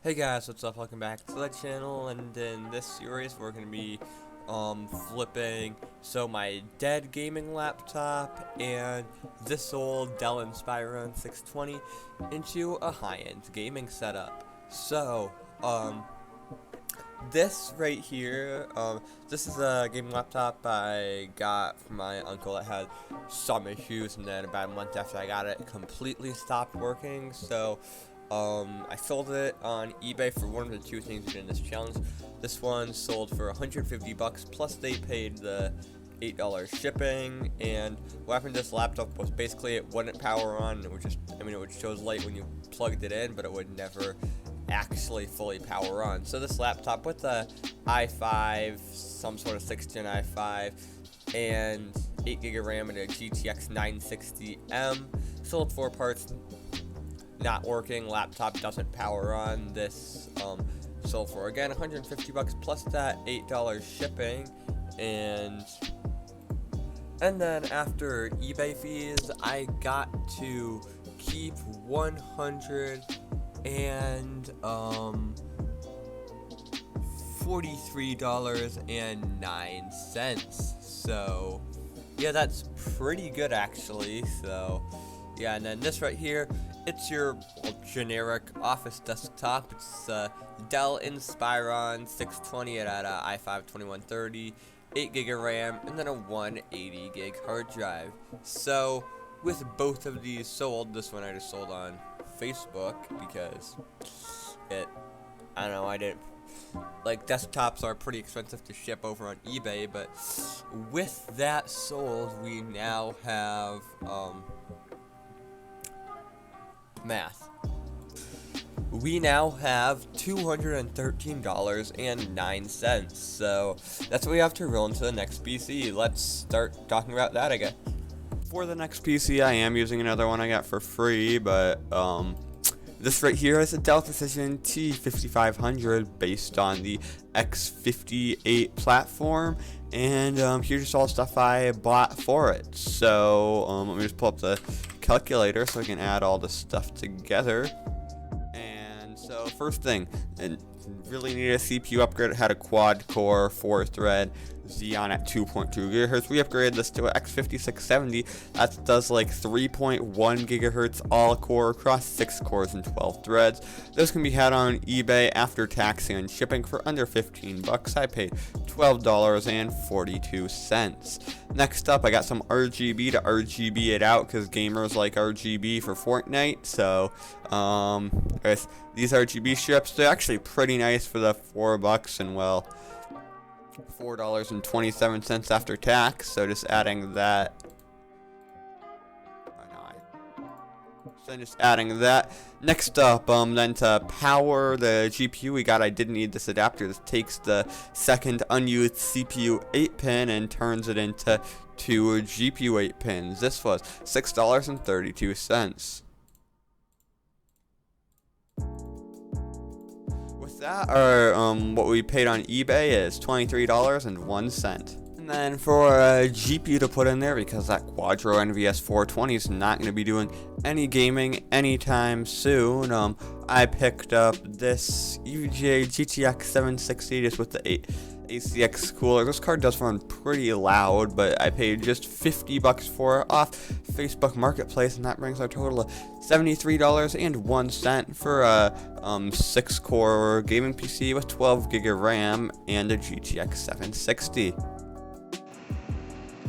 Hey guys, what's up? Welcome back to the channel, and in this series we're going to be flipping my dead gaming laptop and this old Dell Inspiron 620 into a high-end gaming setup. So, this right here, this is a gaming laptop I got from my uncle that had some issues, and then about a month after I got it, it completely stopped working. So I sold it on eBay for one of the two things in this challenge. This one sold for 150 bucks, plus they paid the $8 shipping. And what happened to this laptop was basically it wouldn't power on. It would just, it would show light when you plugged it in, but it would never actually fully power on. So this laptop with a i5, some sort of 6th gen i5, and 8 gig of RAM and a GTX 960M, sold 4 parts. Not working, laptop doesn't power on. This sold for again 150 bucks plus that $8 shipping, and then after eBay fees I got to keep $143.09. So yeah, that's pretty good actually. So yeah, and then this right here, it's your generic office desktop. It's Dell Inspiron 620 at a i5 2130, 8 gig of RAM, and then a 180 gig hard drive. So with both of these sold, this one I just sold on Facebook because I don't know, I didn't, like, desktops are pretty expensive to ship over on eBay, but with that sold, we now have, we now have $213.09, so that's what we have to roll into the next PC. Let's start talking about that again. For the next PC, I am using another one I got for free, but this right here is a Dell Precision T5500 based on the X58 platform, and here's just all the stuff I bought for it. So let me just pull up the calculator so I can add all this stuff together. And so first thing, and really need a CPU upgrade. It had a quad core 4-thread Xeon at 2.2 gigahertz. We upgraded this to an X5670 that does like 3.1 gigahertz all core across 6 cores and 12 threads. Those can be had on eBay after taxing and shipping for under 15 bucks. I paid $12.42. Next up, I got some RGB to RGB it out because gamers like RGB for Fortnite. So these RGB strips, they're actually pretty nice for the 4 bucks, and well, $4.27 after tax. So just adding that. Next up, then to power the GPU we got, I did need this adapter. This takes the second unused CPU 8-pin and turns it into 2 GPU 8 pins. This was $6.32. With that, what we paid on eBay is $23.01. And then for a GPU to put in there, because that Quadro NVS 420 is not going to be doing any gaming anytime soon, I picked up this UJ GTX 760 just with the ACX cooler. This card does run pretty loud, but I paid just 50 bucks for it off Facebook Marketplace, and that brings our total to $73.01 for a 6-core gaming PC with 12 gig of RAM and a GTX 760.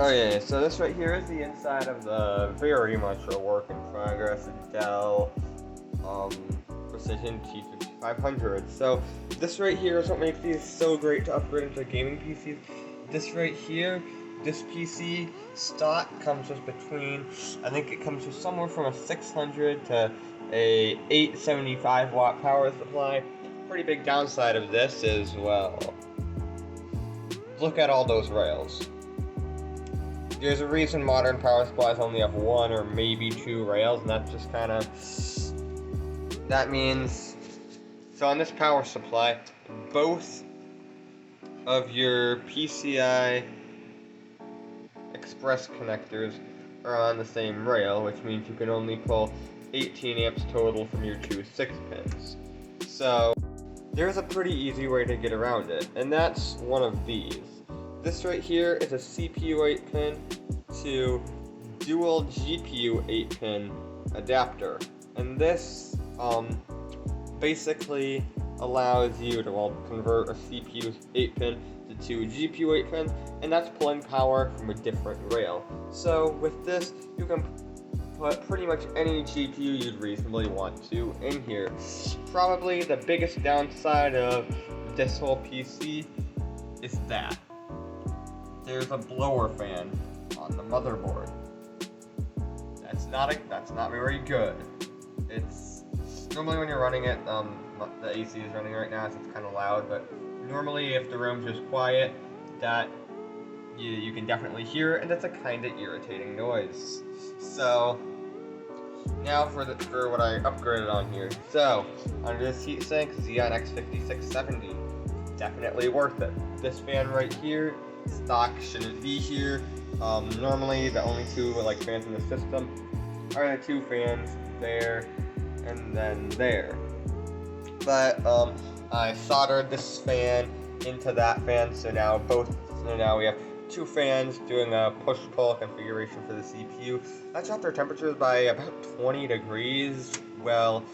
Okay, so this right here is the inside of the very much a work in progress Dell Precision T5500. So this right here is what makes these so great to upgrade into gaming PCs. This right here, this PC stock comes with between, I think it comes with somewhere from a 600 to a 875 watt power supply. Pretty big downside of this is, well, look at all those rails. There's a reason modern power supplies only have 1 or maybe 2 rails, and that's just kind of, that means, so on this power supply, both of your PCI Express connectors are on the same rail, which means you can only pull 18 amps total from your two 6 pins. So there's a pretty easy way to get around it, and that's one of these. This right here is a CPU 8-pin to dual GPU 8-pin adapter, and this basically allows you to convert a CPU 8-pin to 2 GPU 8 pins, and that's pulling power from a different rail. So with this, you can put pretty much any GPU you'd reasonably want to in here. Probably the biggest downside of this whole PC is that there's a blower fan on the motherboard. That's not very good. It's normally when you're running it, the AC is running right now, so it's kind of loud, but normally if the room's just quiet, that you can definitely hear it, and it's a kind of irritating noise. So now for what I upgraded on here. So under this heatsink, Xeon X5670, definitely worth it. This fan right here, stock shouldn't be here. Normally the only two fans in the system are the two fans there and then there. But I soldered this fan into that fan, so now we have two fans doing a push-pull configuration for the CPU. That dropped our temperatures by about 20 degrees, while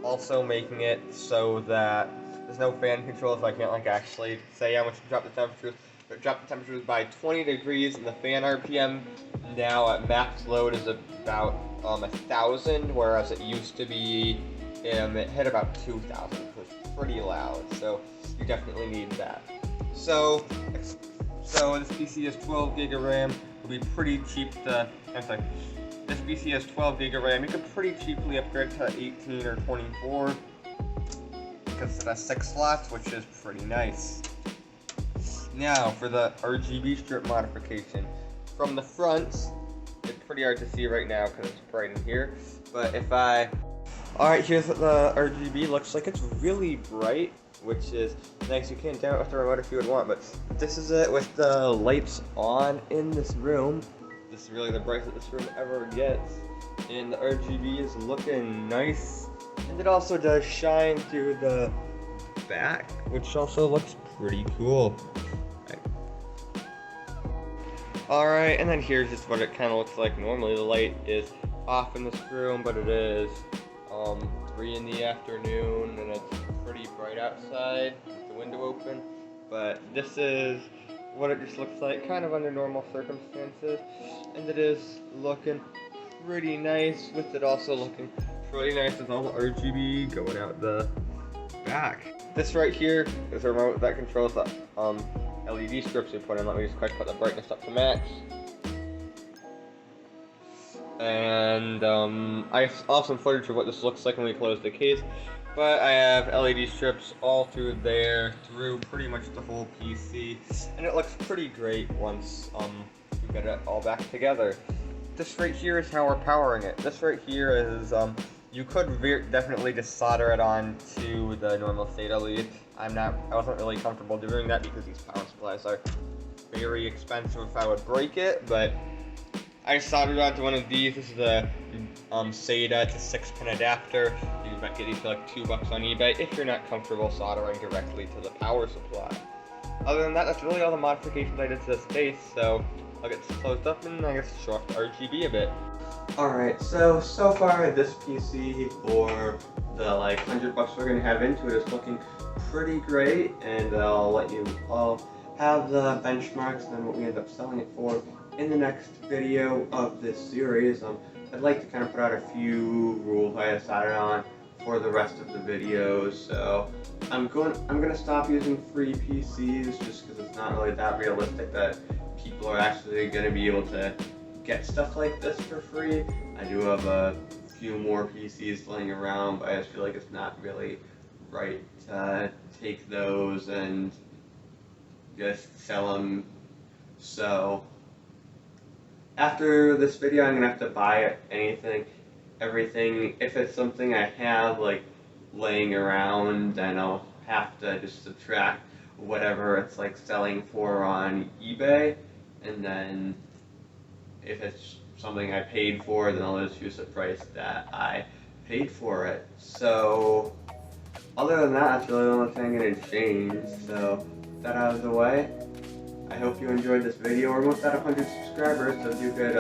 also making it so that there's no fan control, so I can't actually say how much to drop the temperatures. But drop the temperatures by 20 degrees, and the fan RPM now at max load is about 1,000, whereas it used to be it hit about 2,000, which was pretty loud. So you definitely need that. So this PC has 12 gig of RAM. It'll be pretty cheap to. This PC has 12 gig of RAM. You could pretty cheaply upgrade to 18 or 24 because it has 6 slots, which is pretty nice. Now for the Rgb Strip Modification. From the front, it's pretty hard to see right now because it's bright in here. But alright, here's what the Rgb looks like. It's really bright, which is nice. You can't dim it with the remote if you would want, but this is it with the lights on in this room. This is really the brightest this room ever gets. And the Rgb is looking nice. And it also does shine through the back, which also looks pretty cool. Alright, and then here's just what it kind of looks like. Normally the light is off in this room, but it is 3 in the afternoon, and it's pretty bright outside with the window open. But this is what it just looks like, kind of under normal circumstances, and it is looking pretty nice, with it also looking pretty nice with all the Rgb going out the back. This right here is a remote that controls the LED strips we put in. Let me just quick put the brightness up to max. And I have some footage of what this looks like when we close the case. But I have LED strips all through there, through pretty much the whole PC, and it looks pretty great once we get it all back together. This right here is how we're powering it. This right here is you could definitely just solder it on to the normal state LED. I wasn't really comfortable doing that because these power supplies are very expensive if I would break it, but I soldered onto one of these. This is the SATA to 6-pin adapter. You can get these for like $2 on eBay if you're not comfortable soldering directly to the power supply. Other than that, that's really all the modifications I did to this case, so I'll get this closed up and I guess show off the Rgb a bit. Alright, so far this PC for the $100 we're gonna have into it is looking pretty great, and I'll let you all have the benchmarks and then what we end up selling it for in the next video of this series. I'd like to kind of put out a few rules I decided on for the rest of the videos. So I'm gonna stop using free PCs just because it's not really that realistic that people are actually gonna be able to get stuff like this for free. I do have a few more PCs laying around, but I just feel like it's not really right to take those and just sell them. So after this video, I'm gonna have to buy everything. If it's something I have laying around, then I'll have to just subtract whatever it's selling for on eBay, and then if it's something I paid for, then I'll just use the price that I paid for it. So other than that, that's really the only thing I'm going to change. So, with that out of the way, I hope you enjoyed this video. We're almost at 100 subscribers, so if you could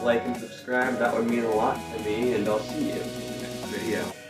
like and subscribe, that would mean a lot to me, and I'll see you in the next video.